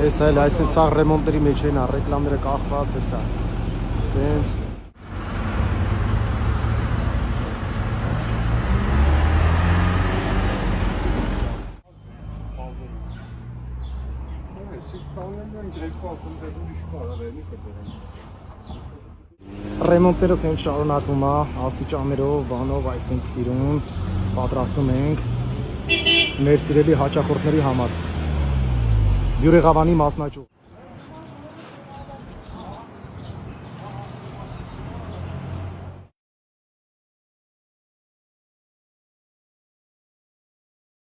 Այս այլ այսինքն սա ռեմոնտների մեջ են, ռեկլամները կախված է սա։ Սենց ռեմոնտները սենց շարունակվում է, աստիճաններով, բանով, այսինքն սիրուն պատրաստում ենք մեր սիրելի հաճախորդների համար։ Բյուրեղավանի մասնաճյուղ։